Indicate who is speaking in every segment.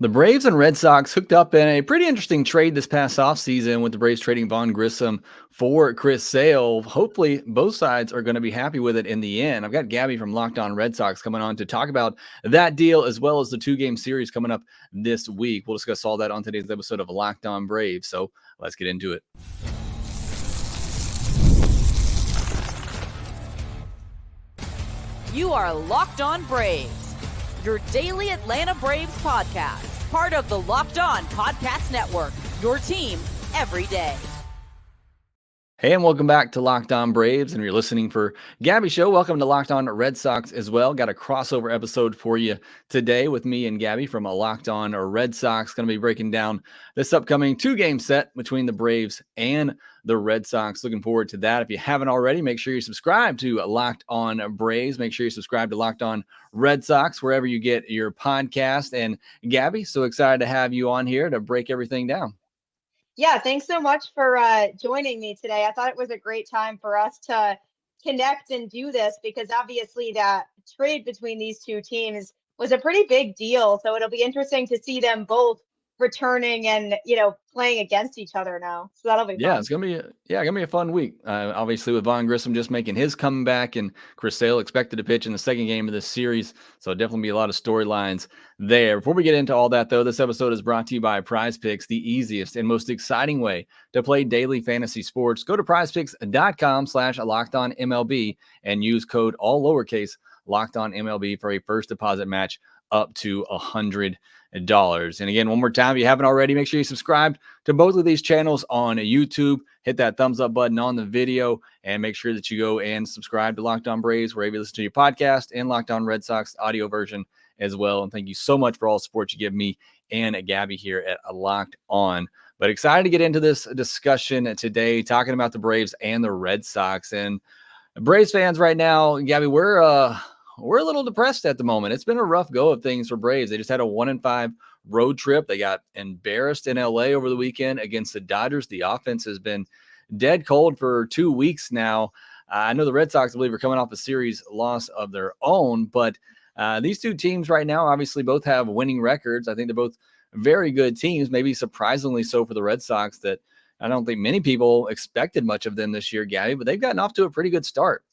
Speaker 1: The Braves and Red Sox hooked up in a pretty interesting trade this past offseason with the Braves trading Vaughn Grissom for Chris Sale. Hopefully, both sides are going to be happy with it in the end. I've got Gabby from Locked On Red Sox coming on to talk about that deal as well as the two-game series coming up this week. We'll discuss all that on today's episode of Locked On Braves. So let's get into it.
Speaker 2: You are Locked On Braves, your daily Atlanta Braves podcast. Part of the Locked On Podcast Network, your team every day.
Speaker 1: Hey, and welcome back to Locked On Braves, and you're listening for Gabby Show. Welcome to Locked On Red Sox as well. Got a crossover episode for you today with me and Gabby from a Locked On Red Sox. Going to be breaking down this upcoming two-game set between the Braves and the Red Sox. Looking forward to that. If you haven't already, make sure you subscribe to Locked On Braves. Make sure you subscribe to Locked On Red Sox wherever you get your podcast. And Gabby, so excited to have you on here to break everything down.
Speaker 3: Yeah, thanks so much for joining me today. I thought it was a great time for us to connect and do this because obviously that trade between these two teams was a pretty big deal. So it'll be interesting to see them both returning and, playing against each other now. So that'll be fun.
Speaker 1: It's gonna be a fun week. Obviously, with Vaughn Grissom just making his comeback, and Chris Sale expected to pitch in the second game of this series, so definitely be a lot of storylines there. Before we get into all that, though, this episode is brought to you by PrizePicks, the easiest and most exciting way to play daily fantasy sports. Go to PrizePicks.com/LockedOnMLB and use code all lowercase LockedOnMLB for a first deposit match up to $100. And again, one more time, if you haven't already, make sure you subscribe to both of these channels on YouTube. Hit that thumbs up button on the video and make sure that you go and subscribe to Locked On Braves wherever you listen to your podcast, and Locked On Red Sox audio version as well. And thank you so much for all the support you give me and Gabby here at Locked On. But excited to get into this discussion today, talking about the Braves and the Red Sox. And Braves fans right now, Gabby, we're a little depressed at the moment. It's been a rough go of things for Braves. They just had a 1-5 road trip. They got embarrassed in LA over the weekend against the Dodgers. The offense has been dead cold for 2 weeks now. I know the Red Sox, I believe, are coming off a series loss of their own, but these two teams right now obviously both have winning records. I think they're both very good teams, maybe surprisingly so for the Red Sox, that I don't think many people expected much of them this year, Gabby, but they've gotten off to a pretty good start.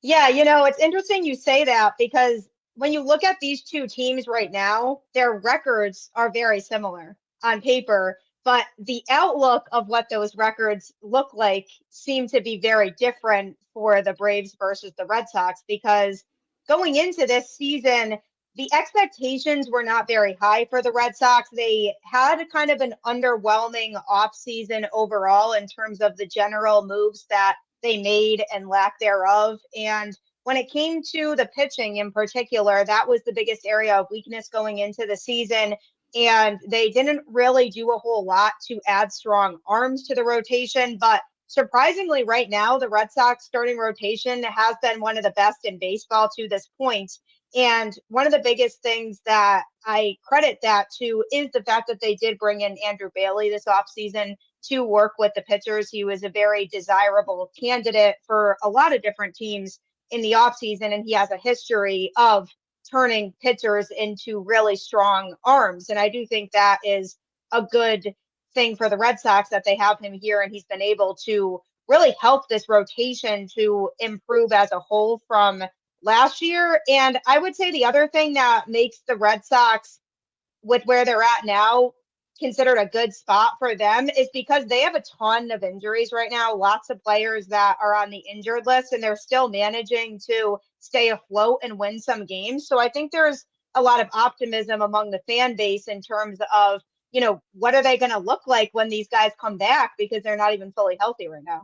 Speaker 3: Yeah, it's interesting you say that because when you look at these two teams right now, their records are very similar on paper, but the outlook of what those records look like seem to be very different for the Braves versus the Red Sox, because going into this season, the expectations were not very high for the Red Sox. They had kind of an underwhelming offseason overall in terms of the general moves that they made and lack thereof. And when it came to the pitching in particular, that was the biggest area of weakness going into the season. And they didn't really do a whole lot to add strong arms to the rotation. But surprisingly, right now, the Red Sox starting rotation has been one of the best in baseball to this point. And one of the biggest things that I credit that to is the fact that they did bring in Andrew Bailey this offseason to work with the pitchers. He was a very desirable candidate for a lot of different teams in the offseason, and he has a history of turning pitchers into really strong arms. And I do think that is a good thing for the Red Sox that they have him here, and he's been able to really help this rotation to improve as a whole from last year. And I would say the other thing that makes the Red Sox, with where they're at now, considered a good spot for them is because they have a ton of injuries right now, lots of players that are on the injured list, and they're still managing to stay afloat and win some games. So I think there's a lot of optimism among the fan base in terms of, what are they going to look like when these guys come back, because they're not even fully healthy right now.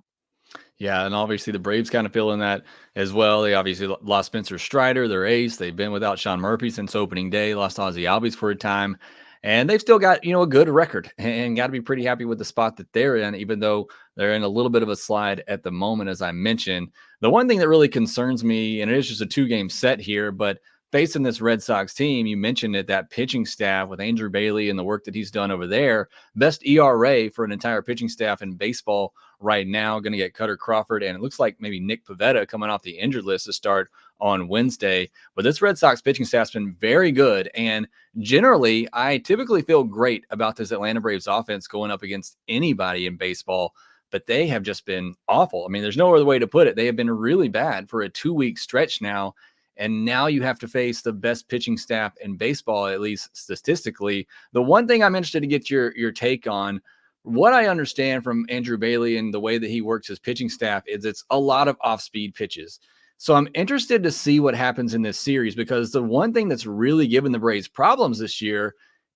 Speaker 1: Yeah, and obviously the Braves kind of feeling that as well. They obviously lost Spencer Strider, their ace. They've been without Sean Murphy since opening day, lost Ozzie Albies for a time. And they've still got, a good record and got to be pretty happy with the spot that they're in, even though they're in a little bit of a slide at the moment, as I mentioned. The one thing that really concerns me, and it is just a two-game set here, but facing this Red Sox team, you mentioned it, that pitching staff with Andrew Bailey and the work that he's done over there, best ERA for an entire pitching staff in baseball right now. Going to get Kutter Crawford, and it looks like maybe Nick Pivetta coming off the injured list to start on Wednesday. But this Red Sox pitching staff's been very good, and generally, I typically feel great about this Atlanta Braves offense going up against anybody in baseball, but they have just been awful. I mean, there's no other way to put it. They have been really bad for a 2-week stretch now. And now you have to face the best pitching staff in baseball, at least statistically. The one thing I'm interested to get your take on, what I understand from Andrew Bailey and the way that he works his pitching staff is it's a lot of off-speed pitches. So I'm interested to see what happens in this series, because the one thing that's really given the Braves problems this year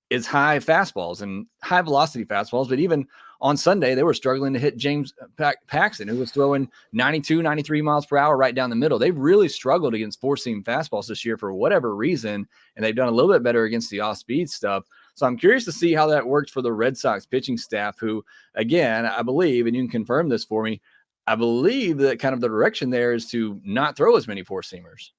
Speaker 1: is high fastballs and high velocity fastballs. But even on Sunday, they were struggling to hit James Paxton, who was throwing 92, 93 miles per hour right down the middle. They've really struggled against four-seam fastballs this year for whatever reason, and they've done a little bit better against the off-speed stuff. So I'm curious to see how that works for the Red Sox pitching staff, who, again, I believe, and you can confirm this for me, I believe that kind of the direction there is to not throw as many four-seamers.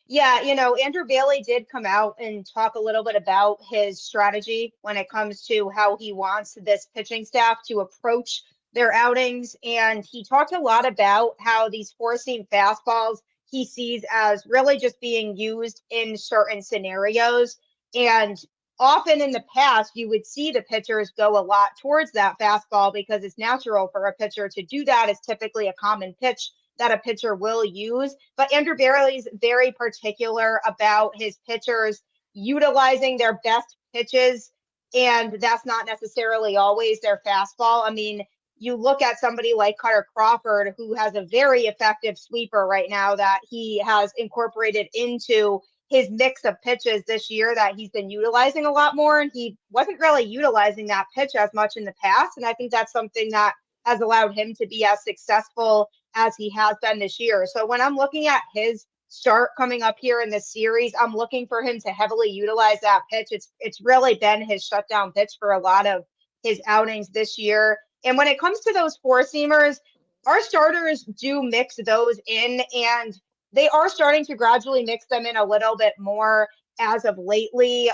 Speaker 3: Yeah, Andrew Bailey did come out and talk a little bit about his strategy when it comes to how he wants this pitching staff to approach their outings. And he talked a lot about how these four-seam fastballs he sees as really just being used in certain scenarios. And often in the past, you would see the pitchers go a lot towards that fastball because it's natural for a pitcher to do that. It's typically a common pitch that a pitcher will use. But Andrew Bailey's very particular about his pitchers utilizing their best pitches, and that's not necessarily always their fastball. I mean, you look at somebody like Kutter Crawford, who has a very effective sweeper right now that he has incorporated into his mix of pitches this year that he's been utilizing a lot more, and he wasn't really utilizing that pitch as much in the past. And I think that's something that has allowed him to be as successful as he has been this year. So when I'm looking at his start coming up here in this series, I'm looking for him to heavily utilize that pitch. It's really been his shutdown pitch for a lot of his outings this year. And when it comes to those four-seamers, our starters do mix those in, and they are starting to gradually mix them in a little bit more as of lately,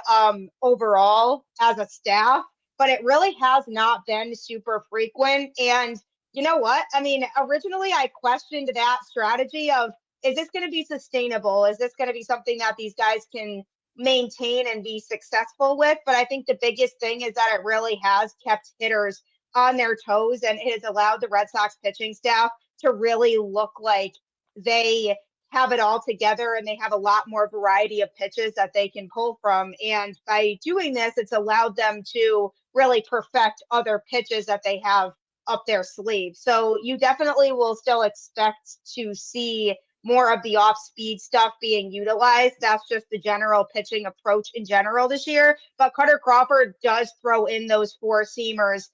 Speaker 3: overall as a staff, but it really has not been super frequent. And you know what? I mean, originally I questioned that strategy of, is this going to be sustainable? Is this going to be something that these guys can maintain and be successful with? But I think the biggest thing is that it really has kept hitters on their toes, and it has allowed the Red Sox pitching staff to really look like they have it all together and they have a lot more variety of pitches that they can pull from. And by doing this, it's allowed them to really perfect other pitches that they have up their sleeve. So you definitely will still expect to see more of the off-speed stuff being utilized. That's just the general pitching approach in general this year. But Kutter Crawford does throw in those four-seamers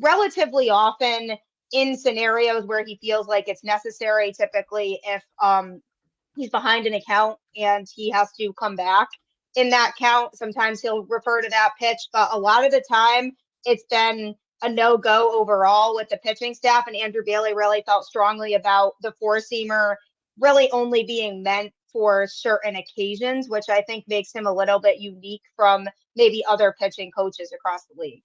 Speaker 3: relatively often in scenarios where he feels like it's necessary, typically if he's behind an account and he has to come back in that count. Sometimes he'll refer to that pitch, but a lot of the time it's been a no-go overall with the pitching staff. And Andrew Bailey really felt strongly about the four-seamer really only being meant for certain occasions, which I think makes him a little bit unique from maybe other pitching coaches across the league.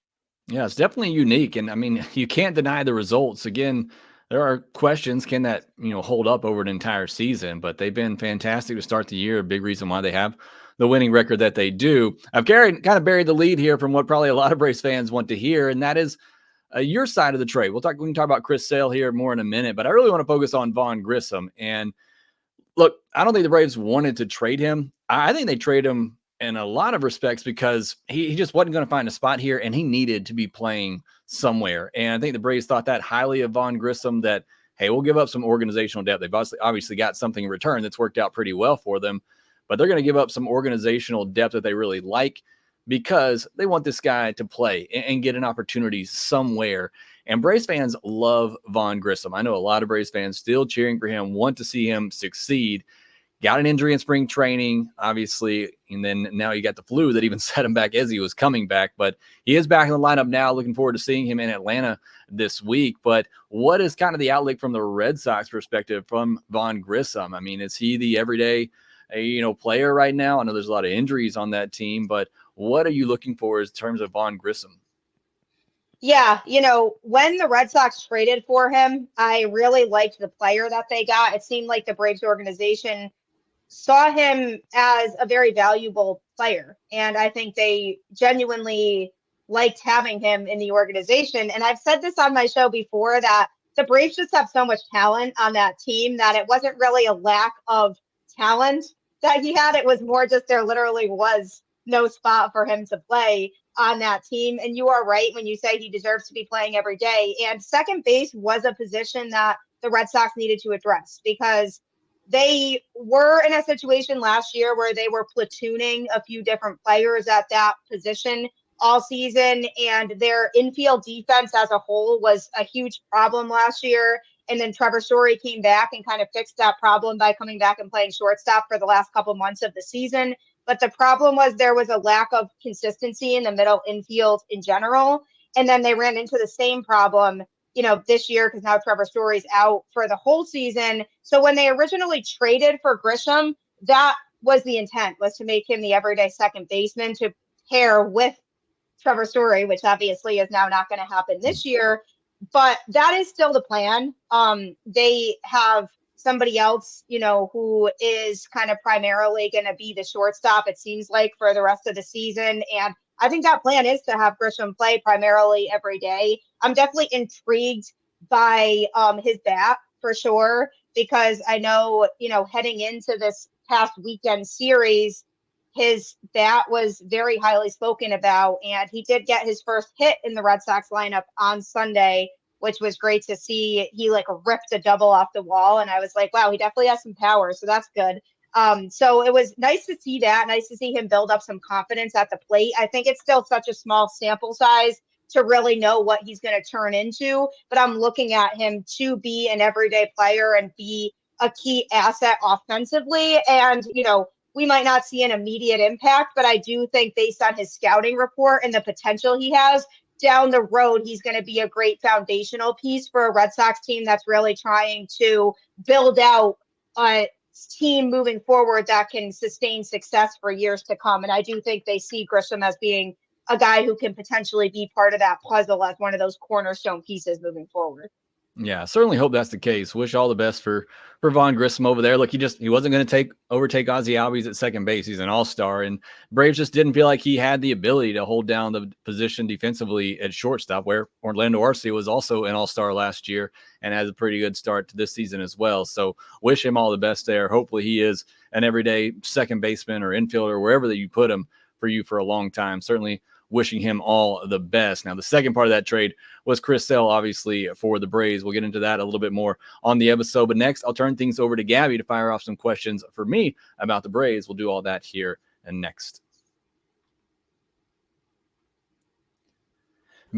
Speaker 1: Yeah, it's definitely unique. And I mean, you can't deny the results. Again, there are questions, can that, hold up over an entire season? But they've been fantastic to start the year. A big reason why they have the winning record that they do. I've kind of buried the lead here from what probably a lot of Braves fans want to hear, and that is your side of the trade. We can talk about Chris Sale here more in a minute, but I really want to focus on Vaughn Grissom. And look, I don't think the Braves wanted to trade him. I think they traded him in a lot of respects because he just wasn't going to find a spot here, and he needed to be playing somewhere. And I think the Braves thought that highly of Vaughn Grissom, that, hey, we'll give up some organizational depth. They've obviously got something in return that's worked out pretty well for them, but they're going to give up some organizational depth that they really like because they want this guy to play and get an opportunity somewhere. And Braves fans love Vaughn Grissom. I know a lot of Braves fans still cheering for him, want to see him succeed. Got an injury in spring training, obviously, and then now you got the flu that even set him back as he was coming back. But he is back in the lineup now. Looking forward to seeing him in Atlanta this week. But what is kind of the outlook from the Red Sox perspective from Vaughn Grissom? I mean, is he the everyday player right now. I know there's a lot of injuries on that team, but what are you looking for in terms of Vaughn Grissom?
Speaker 3: Yeah, when the Red Sox traded for him, I really liked the player that they got. It seemed like the Braves organization saw him as a very valuable player. And I think they genuinely liked having him in the organization. And I've said this on my show before that the Braves just have so much talent on that team that it wasn't really a lack of talent that he had. It was more just there literally was no spot for him to play on that team. And you are right when you say he deserves to be playing every day. And second base was a position that the Red Sox needed to address because they were in a situation last year where they were platooning a few different players at that position all season, and their infield defense as a whole was a huge problem last year. And then Trevor Story came back and kind of fixed that problem by coming back and playing shortstop for the last couple months of the season. But the problem was there was a lack of consistency in the middle infield in general. And then they ran into the same problem, this year because now Trevor Story's out for the whole season. So when they originally traded for Grissom, that was the intent, was to make him the everyday second baseman to pair with Trevor Story, which obviously is now not going to happen this year. But that is still the plan. They have somebody else, who is kind of primarily going to be the shortstop, it seems like, for the rest of the season. And I think that plan is to have Grissom play primarily every day. I'm definitely intrigued by his bat for sure, because I know, heading into this past weekend series, his bat was very highly spoken about, and he did get his first hit in the Red Sox lineup on Sunday, which was great to see. He ripped a double off the wall, and I was like, wow, he definitely has some power, so that's good. So it was nice to see that, nice to see him build up some confidence at the plate. I think it's still such a small sample size to really know what he's going to turn into, but I'm looking at him to be an everyday player and be a key asset offensively. And, we might not see an immediate impact, but I do think based on his scouting report and the potential he has down the road, he's going to be a great foundational piece for a Red Sox team that's really trying to build out a team moving forward that can sustain success for years to come. And I do think they see Grissom as being a guy who can potentially be part of that puzzle as one of those cornerstone pieces moving forward.
Speaker 1: Yeah, certainly hope that's the case. Wish all the best for Vaughn Grissom over there. Look, he wasn't going to overtake Ozzie Albies at second base. He's an all-star, and Braves just didn't feel like he had the ability to hold down the position defensively at shortstop, where Orlando Arcia was also an all-star last year and has a pretty good start to this season as well. So wish him all the best there. Hopefully he is an everyday second baseman or infielder, wherever that you put him, for you for a long time. Certainly wishing him all the best. Now, the second part of that trade was Chris Sale, obviously, for the Braves. We'll get into that a little bit more on the episode. But next, I'll turn things over to Gabby to fire off some questions for me about the Braves. We'll do all that here and next.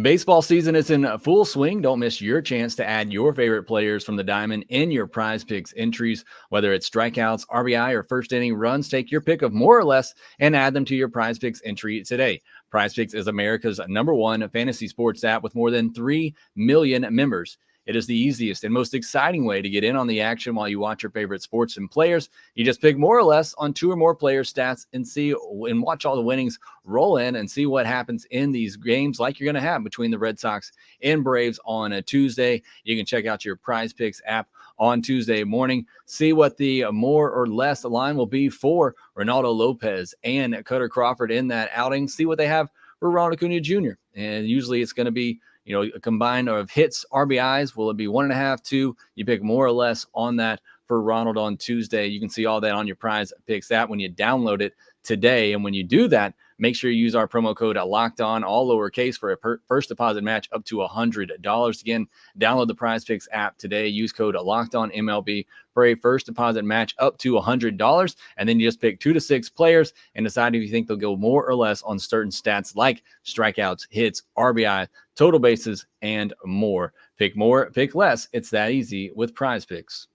Speaker 1: Baseball season is in full swing. Don't miss your chance to add your favorite players from the diamond in your PrizePicks entries. Whether it's strikeouts, RBI, or first inning runs, take your pick of more or less and add them to your PrizePicks entry today. PrizePicks is America's #1 fantasy sports app with more than 3 million members. It is the easiest and most exciting way to get in on the action while you watch your favorite sports and players. You just pick more or less on 2 or more player stats and watch all the winnings roll in and see what happens in these games like you're going to have between the Red Sox and Braves on a Tuesday. You can check out your PrizePicks app on Tuesday morning, see what the more or less line will be for Ronaldo Lopez and Kutter Crawford in that outing. See what they have for Ronald Acuna Jr. And usually it's going to be a combine of hits, RBIs. Will it be 1.5, 2? You pick more or less on that for Ronald on Tuesday. You can see all that on your PrizePicks app when you download it today. And when you do that, make sure you use our promo code LOCKEDON, all lowercase, for a first deposit match up to $100. Again, download the PrizePicks app today. Use code LOCKEDONMLB for a first deposit match up to $100. And then you just pick 2 to 6 players and decide if you think they'll go more or less on certain stats like strikeouts, hits, RBI, total bases, and more. Pick more, pick less. It's that easy with PrizePicks.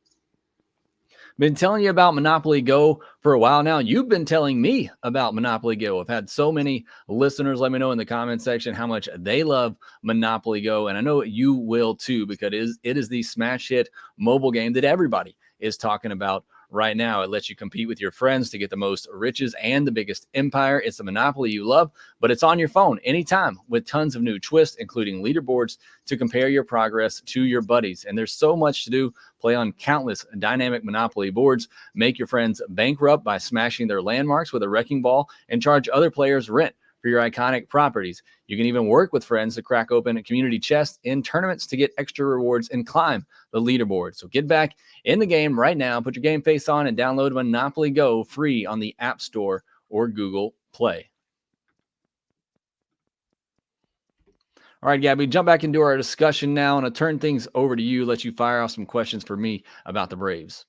Speaker 1: Been telling you about Monopoly Go for a while now. You've been telling me about Monopoly Go. I've had so many listeners let me know in the comment section how much they love Monopoly Go, and I know you will too, because it is the smash hit mobile game that everybody is talking about right now. It lets you compete with your friends to get the most riches and the biggest empire. It's a monopoly you love, but it's on your phone anytime with tons of new twists, including leaderboards to compare your progress to your buddies. And there's so much to do. Play on countless dynamic monopoly boards, make your friends bankrupt by smashing their landmarks with a wrecking ball, and charge other players rent for your iconic properties. You can even work with friends to crack open a community chest in tournaments to get extra rewards and climb the leaderboard. So get back in the game right now, put your game face on, and download Monopoly Go free on the App Store or Google Play. All right, Gabby, jump back into our discussion now, and I'll turn things over to you, let you fire off some questions for me about the Braves.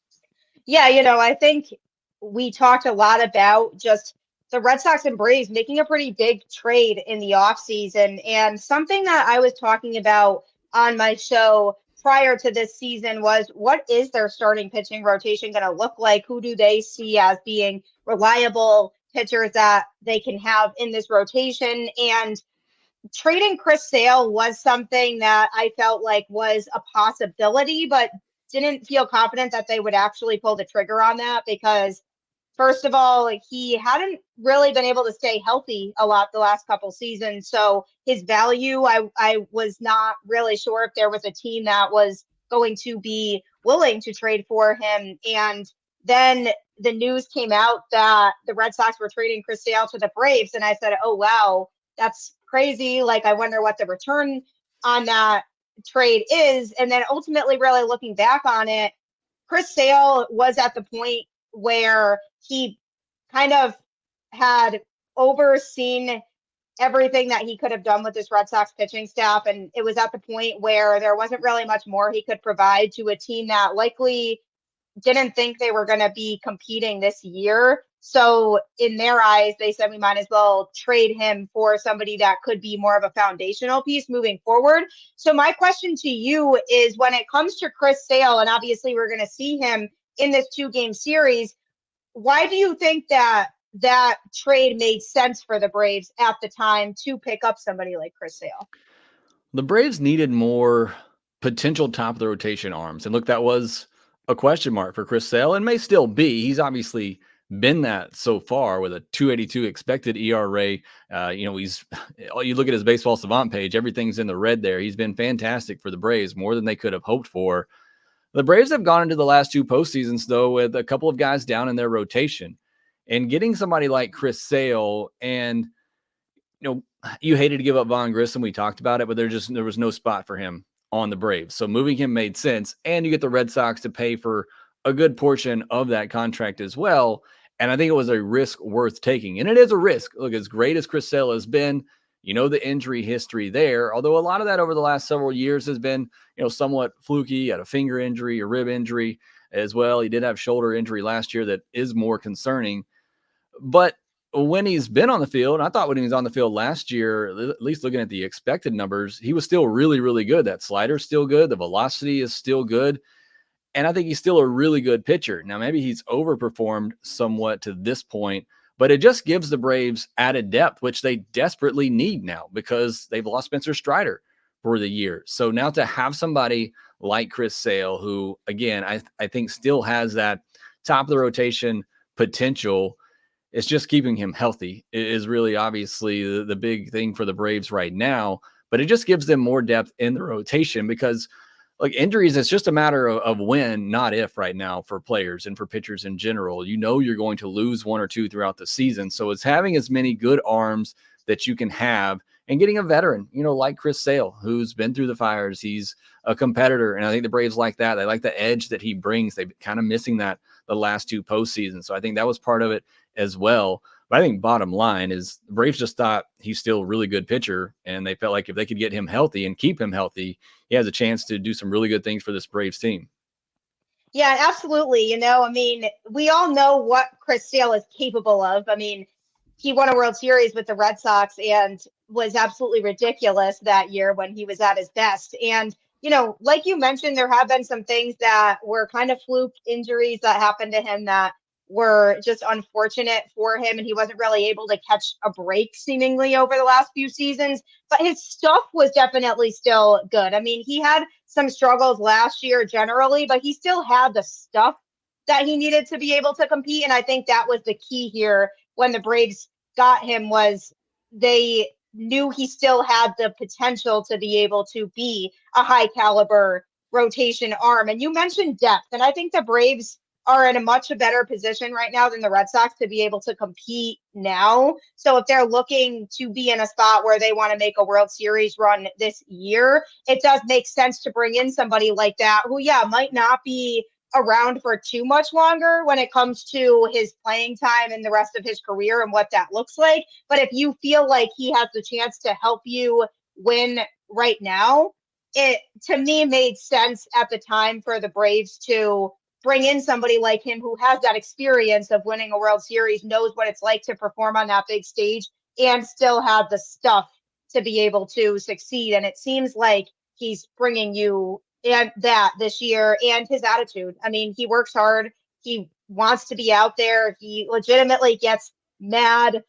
Speaker 3: Yeah, I think we talked a lot about just the Red Sox and Braves making a pretty big trade in the offseason. And something that I was talking about on my show prior to this season was, what is their starting pitching rotation going to look like? Who do they see as being reliable pitchers that they can have in this rotation? And trading Chris Sale was something that I felt like was a possibility, but didn't feel confident that they would actually pull the trigger on that because, first of all, he hadn't really been able to stay healthy a lot the last couple seasons. So his value, I was not really sure if there was a team that was going to be willing to trade for him. And then the news came out that the Red Sox were trading Chris Sale to the Braves. And I said, oh, wow, that's crazy. I wonder what the return on that trade is. And then ultimately, really looking back on it, Chris Sale was at the point where he kind of had overseen everything that he could have done with this Red Sox pitching staff. And it was at the point where there wasn't really much more he could provide to a team that likely didn't think they were going to be competing this year. So in their eyes, they said we might as well trade him for somebody that could be more of a foundational piece moving forward. So my question to you is, when it comes to Chris Sale, and obviously we're going to see him in this 2-game series, why do you think that trade made sense for the Braves at the time to pick up somebody like Chris Sale?
Speaker 1: The Braves needed more potential top of the rotation arms. And look, that was a question mark for Chris Sale and may still be. He's obviously been that so far with a 2.82 expected ERA. He's, you look at his baseball savant page, everything's in the red there. He's been fantastic for the Braves, more than they could have hoped for. The Braves have gone into the last 2 postseasons, though, with a couple of guys down in their rotation, and getting somebody like Chris Sale, and you hated to give up Vaughn Grissom. We talked about it, but there was no spot for him on the Braves. So moving him made sense, and you get the Red Sox to pay for a good portion of that contract as well. And I think it was a risk worth taking. And it is a risk. Look, as great as Chris Sale has been, the injury history there, although a lot of that over the last several years has been, somewhat fluky. Had a finger injury, a rib injury as well. He did have shoulder injury last year that is more concerning. But when he's been on the field, I thought when he was on the field last year, at least looking at the expected numbers, he was still really, really good. That slider's still good. The velocity is still good. And I think he's still a really good pitcher. Now, maybe he's overperformed somewhat to this point, but it just gives the Braves added depth, which they desperately need now because they've lost Spencer Strider for the year. So now to have somebody like Chris Sale, who, again, I think still has that top of the rotation potential, it's just keeping him healthy is really obviously the big thing for the Braves right now. But it just gives them more depth in the rotation because, like, injuries, it's just a matter of when, not if right now for players and for pitchers in general. You're going to lose 1 or 2 throughout the season. So it's having as many good arms that you can have and getting a veteran, like Chris Sale, who's been through the fires. He's a competitor. And I think the Braves like that. They like the edge that he brings. They've kind of missing that the last 2 postseasons. So I think that was part of it as well. But I think bottom line is the Braves just thought he's still a really good pitcher, and they felt like if they could get him healthy and keep him healthy, he has a chance to do some really good things for this Braves team.
Speaker 3: Yeah, absolutely. We all know what Chris Sale is capable of. He won a World Series with the Red Sox and was absolutely ridiculous that year when he was at his best. And, like you mentioned, there have been some things that were kind of fluke injuries that happened to him that were just unfortunate for him, and he wasn't really able to catch a break seemingly over the last few seasons, but his stuff was definitely still good. He had some struggles last year generally, but he still had the stuff that he needed to be able to compete. And I think that was the key here when the Braves got him, was they knew he still had the potential to be able to be a high caliber rotation arm. And you mentioned depth, and I think the Braves are in a much better position right now than the Red Sox to be able to compete now. So if they're looking to be in a spot where they want to make a World Series run this year, it does make sense to bring in somebody like that who, might not be around for too much longer when it comes to his playing time and the rest of his career and what that looks like. But if you feel like he has the chance to help you win right now, it to me made sense at the time for the Braves to bring in somebody like him who has that experience of winning a World Series, knows what it's like to perform on that big stage, and still have the stuff to be able to succeed. And it seems like he's bringing you and that this year, and his attitude. I mean, he works hard. He wants to be out there. He legitimately gets mad,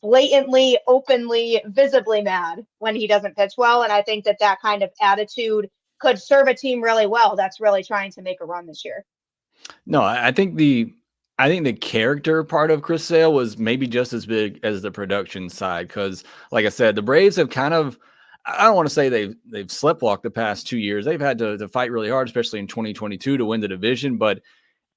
Speaker 3: blatantly, openly, visibly mad when he doesn't pitch well. And I think that kind of attitude could serve a team really well that's really trying to make a run this year.
Speaker 1: No, I think the character part of Chris Sale was maybe just as big as the production side, because, like I said, the Braves have kind of, I don't want to say they've sleptwalked the past 2 years. They've had to fight really hard, especially in 2022, to win the division. But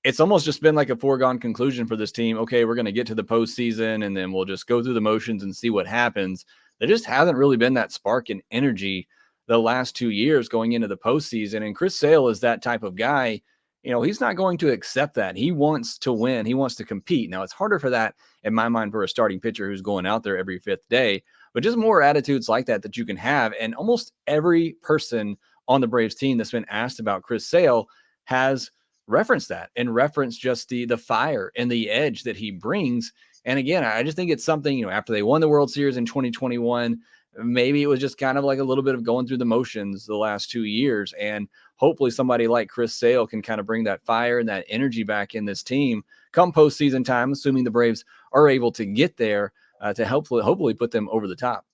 Speaker 1: it's almost just been like a foregone conclusion for this team. Okay, we're going to get to the postseason, and then we'll just go through the motions and see what happens. There just hasn't really been that spark and energy the last 2 years going into the postseason. And Chris Sale is that type of guy. He's not going to accept that. He wants to win. He wants to compete. Now, it's harder for that, in my mind, for a starting pitcher who's going out there every fifth day, but just more attitudes like that you can have. And almost every person on the Braves team that's been asked about Chris Sale has referenced that and referenced just the fire and the edge that he brings. And again, I just think it's something, after they won the World Series in 2021, maybe it was just kind of like a little bit of going through the motions the last 2 years. And hopefully somebody like Chris Sale can kind of bring that fire and that energy back in this team come postseason time, assuming the Braves are able to get there, to hopefully put them over the top.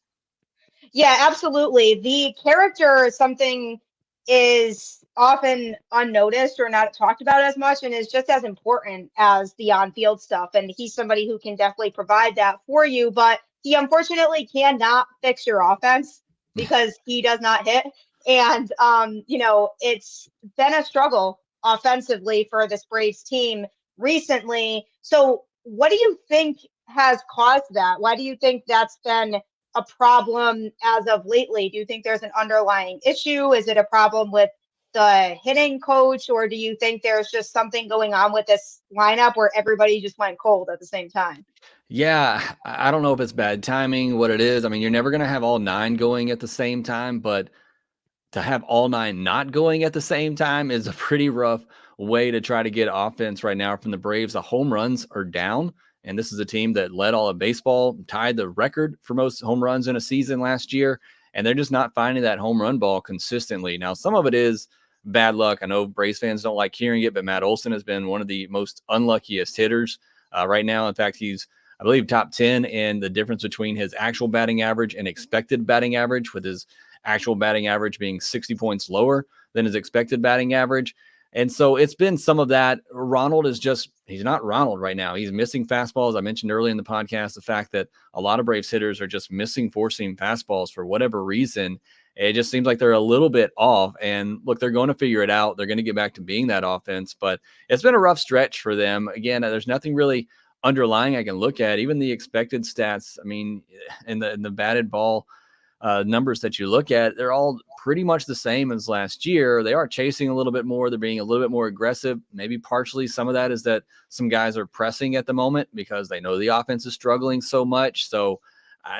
Speaker 3: Yeah, absolutely. The character something is often unnoticed or not talked about as much, and is just as important as the on-field stuff. And he's somebody who can definitely provide that for you, but he unfortunately cannot fix your offense because he does not hit. And, it's been a struggle offensively for this Braves team recently. So what do you think has caused that? Why do you think that's been a problem as of lately? Do you think there's an underlying issue? Is it a problem with the hitting coach, or do you think there's just something going on with this lineup where everybody just went cold at the same time?
Speaker 1: Yeah, I don't know if it's bad timing, what it is. I mean, you're never going to have all 9 going at the same time, but to have all 9 not going at the same time is a pretty rough way to try to get offense right now from the Braves. The home runs are down, and this is a team that led all of baseball, tied the record for most home runs in a season last year, and they're just not finding that home run ball consistently. Now, some of it is bad luck. I know Braves fans don't like hearing it, but Matt Olson has been one of the most unluckiest hitters right now. In fact, he's, I believe, top 10 in the difference between his actual batting average and expected batting average, with his actual batting average being 60 points lower than his expected batting average. And so it's been some of that. Ronald is just, he's not Ronald right now. He's missing fastballs. I mentioned early in the podcast the fact that a lot of Braves hitters are just missing four-seam fastballs for whatever reason. It just seems like they're a little bit off. And look, they're going to figure it out. They're going to get back to being that offense. But it's been a rough stretch for them. Again, there's nothing really underlying I can look at. Even the expected stats, I mean, in the batted ball numbers that you look at, they're all pretty much the same as last year. They are chasing a little bit more. They're being a little bit more aggressive. Maybe partially some of that is that some guys are pressing at the moment because they know the offense is struggling so much. So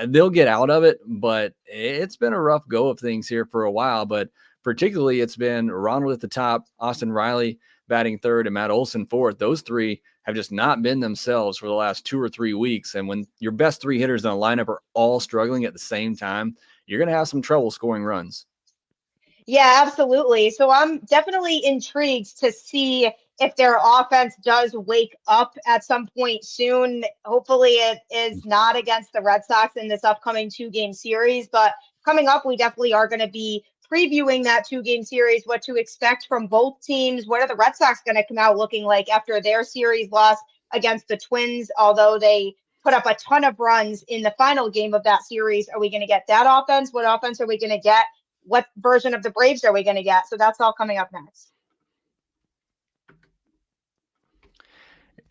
Speaker 1: they'll get out of it, but it's been a rough go of things here for a while. But particularly it's been Ronald at the top, Austin Riley batting third, and Matt Olson fourth. Those three have just not been themselves for the last 2 or 3 weeks. And when your best 3 hitters in a lineup are all struggling at the same time, you're going to have some trouble scoring runs.
Speaker 3: Yeah, absolutely. So I'm definitely intrigued to see if their offense does wake up at some point soon. Hopefully it is not against the Red Sox in this upcoming 2-game series, but coming up, we definitely are going to be previewing that 2-game series, what to expect from both teams. What are the Red Sox going to come out looking like after their series loss against the Twins, although they put up a ton of runs in the final game of that series? Are we going to get that offense? What offense are we going to get? What version of the Braves are we going to get? So that's all coming up next.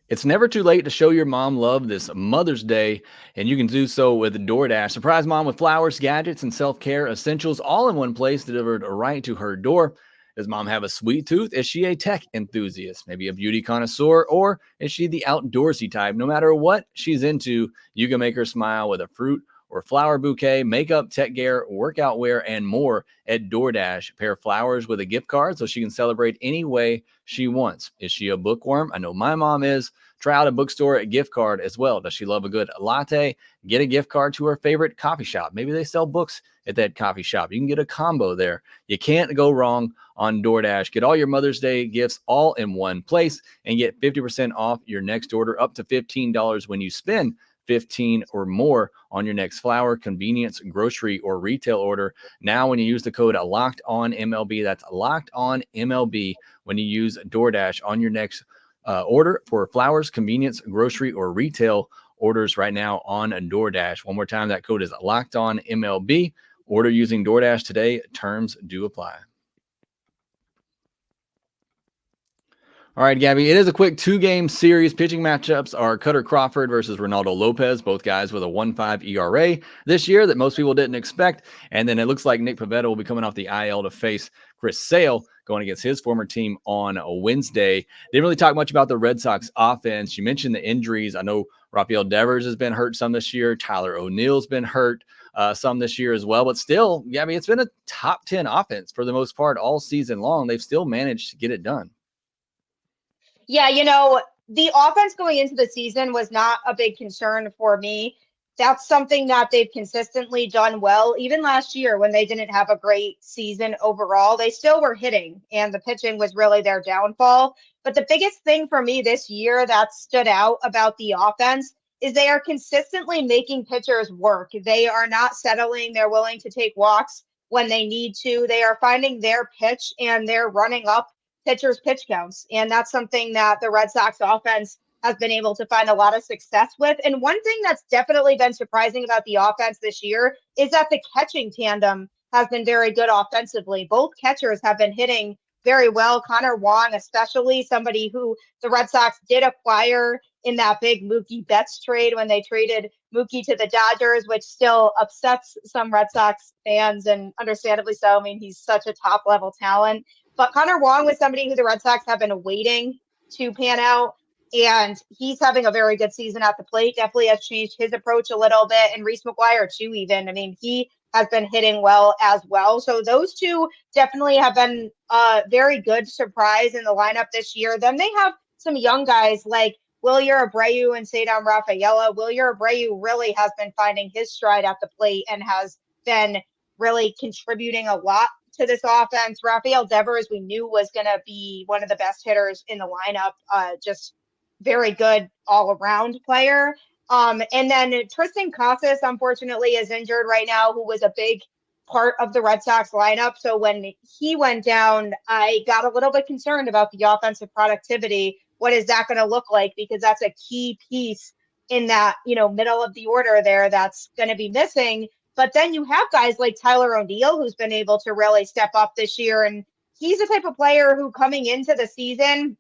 Speaker 1: It's never too late to show your mom love this Mother's Day, and you can do so with DoorDash. Surprise mom with flowers, gadgets, and self-care essentials all in one place, delivered right to her door. Does mom have a sweet tooth? Is she a tech enthusiast? Maybe a beauty connoisseur? Or is she the outdoorsy type? No matter what she's into, you can make her smile with a fruit or flower bouquet, makeup, tech gear, workout wear, and more at DoorDash. Pair flowers with a gift card so she can celebrate any way she wants. Is she a bookworm? I know my mom is. Try out a bookstore gift card as well. Does she love a good latte? Get a gift card to her favorite coffee shop. Maybe they sell books at that coffee shop. You can get a combo there. You can't go wrong on DoorDash. Get all your Mother's Day gifts all in one place and get 50% off your next order, up to $15 when you spend $15 or more on your next flower, convenience, grocery, or retail order. Now, when you use the code LOCKEDONMLB, that's LOCKEDONMLB, when you use DoorDash on your next order for flowers, convenience, grocery, or retail orders right now on DoorDash. One more time, that code is LOCKEDONMLB. Order using DoorDash today. Terms do apply. All right, Gabby, it is a quick 2-game series. Pitching matchups are Kutter Crawford versus Ronaldo Lopez, both guys with a 1.5 ERA this year that most people didn't expect. And then it looks like Nick Pivetta will be coming off the IL to face Chris Sale, going against his former team on a Wednesday. Didn't really talk much about the Red Sox offense. You mentioned the injuries. I know Rafael Devers has been hurt some this year. Tyler O'Neill's been hurt some this year as well. But still, Gabby, it's been a top 10 offense for the most part all season long. They've still managed to get it done.
Speaker 3: Yeah, the offense going into the season was not a big concern for me. That's something that they've consistently done well. Even last year when they didn't have a great season overall, they still were hitting, and the pitching was really their downfall. But the biggest thing for me this year that stood out about the offense is they are consistently making pitchers work. They are not settling. They're willing to take walks when they need to. They are finding their pitch, and they're running up pitchers' pitch counts. And that's something that the Red Sox offense has been able to find a lot of success with. And one thing that's definitely been surprising about the offense this year is that the catching tandem has been very good offensively. Both catchers have been hitting very well. Connor Wong, especially, somebody who the Red Sox did acquire in that big Mookie Betts trade when they traded Mookie to the Dodgers, which still upsets some Red Sox fans, and understandably so. I mean, he's such a top-level talent. But Connor Wong was somebody who the Red Sox have been waiting to pan out, and he's having a very good season at the plate. Definitely has changed his approach a little bit, and Reese McGuire too even. I mean, he has been hitting well as well. So those two definitely have been a very good surprise in the lineup this year. Then they have some young guys like Wilyer Abreu and Cedar Rafaela. Wilyer Abreu really has been finding his stride at the plate and has been really contributing a lot to this offense. Rafael Devers, we knew was going to be one of the best hitters in the lineup. Just very good all-around player. And then Tristan Casas, unfortunately, is injured right now, who was a big part of the Red Sox lineup. So when he went down, I got a little bit concerned about the offensive productivity. What is that going to look like? Because that's a key piece in that, middle of the order there that's going to be missing. But then you have guys like Tyler O'Neill, who's been able to really step up this year. And he's the type of player who, coming into the season,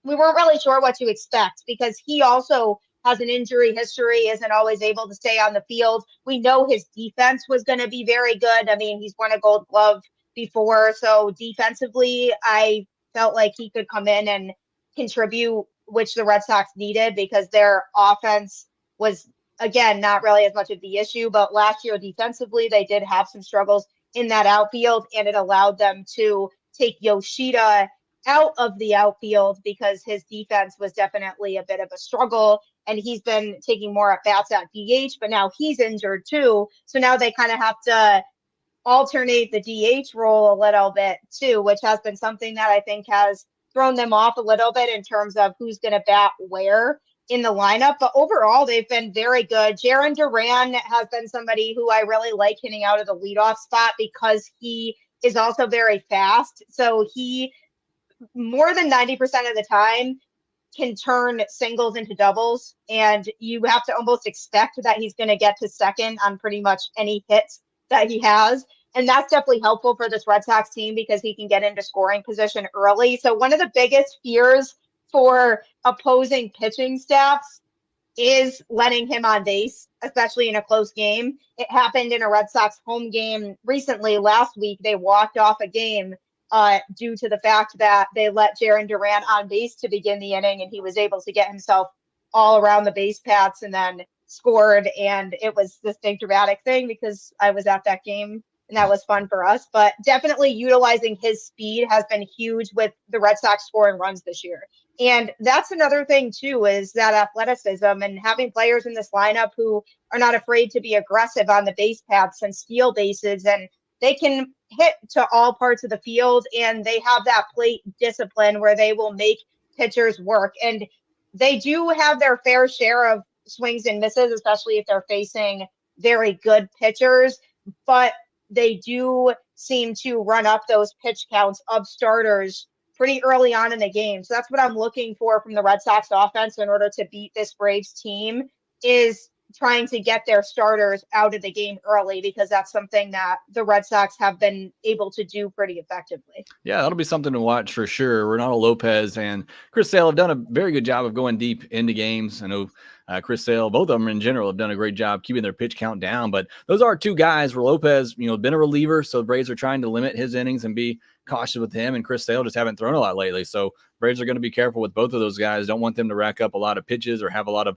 Speaker 3: we weren't really sure what to expect because he also has an injury history, isn't always able to stay on the field. We know his defense was going to be very good. I mean, he's won a Gold Glove before. So defensively, I felt like he could come in and contribute, which the Red Sox needed because their offense was, again, not really as much of the issue, but last year defensively, they did have some struggles in that outfield, and it allowed them to take Yoshida out of the outfield because his defense was definitely a bit of a struggle, and he's been taking more at bats at DH, but now he's injured too. So now they kind of have to alternate the DH role a little bit too, which has been something that I think has thrown them off a little bit in terms of who's going to bat where in the lineup. But overall, they've been very good. Jarren Duran has been somebody who I really like hitting out of the leadoff spot because he is also very fast. So he, more than 90% of the time, can turn singles into doubles, and you have to almost expect that he's going to get to second on pretty much any hits that he has. And that's definitely helpful for this Red Sox team because he can get into scoring position early. So one of the biggest fears for opposing pitching staffs is letting him on base, especially in a close game. It happened in a Red Sox home game recently. Last week, they walked off a game due to the fact that they let Jarren Duran on base to begin the inning, and he was able to get himself all around the base paths and then scored. And it was this big dramatic thing because I was at that game, and that was fun for us. But definitely utilizing his speed has been huge with the Red Sox scoring runs this year. And that's another thing, too, is that athleticism and having players in this lineup who are not afraid to be aggressive on the base paths and steal bases, and they can hit to all parts of the field, and they have that plate discipline where they will make pitchers work. And they do have their fair share of swings and misses, especially if they're facing very good pitchers, but they do seem to run up those pitch counts of starters pretty early on in the game. So that's what I'm looking for from the Red Sox offense in order to beat this Braves team, is trying to get their starters out of the game early, because that's something that the Red Sox have been able to do pretty effectively.
Speaker 1: Yeah, that'll be something to watch for sure. Renato Lopez and Chris Sale have done a very good job of going deep into games. I know Chris Sale, both of them in general, have done a great job keeping their pitch count down. But those are two guys where Lopez, been a reliever, so the Braves are trying to limit his innings and be cautious with him. And Chris Sale just haven't thrown a lot lately, so Braves are going to be careful with both of those guys. Don't want them to rack up a lot of pitches or have a lot of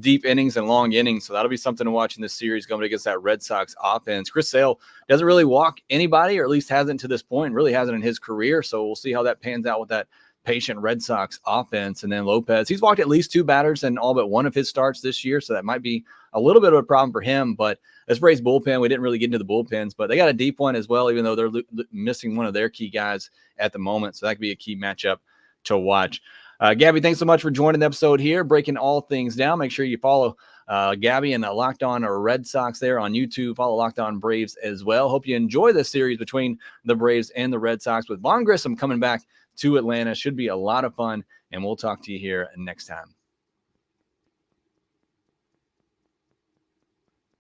Speaker 1: deep innings and long innings. So that'll be something to watch in this series going against that Red Sox offense. Chris Sale doesn't really walk anybody, or at least hasn't to this point, really hasn't in his career. So we'll see how that pans out with that patient Red Sox offense. And then Lopez, he's walked at least two batters in all but one of his starts this year. So that might be a little bit of a problem for him. But this Braves bullpen, we didn't really get into the bullpens, but they got a deep one as well, even though they're missing one of their key guys at the moment. So that could be a key matchup to watch. Gabby, thanks so much for joining the episode here, breaking all things down. Make sure you follow Gabby and Locked On Red Sox there on YouTube. Follow Locked On Braves as well. Hope you enjoy this series between the Braves and the Red Sox with Vaughn Grissom coming back to Atlanta. Should be a lot of fun, and we'll talk to you here next time.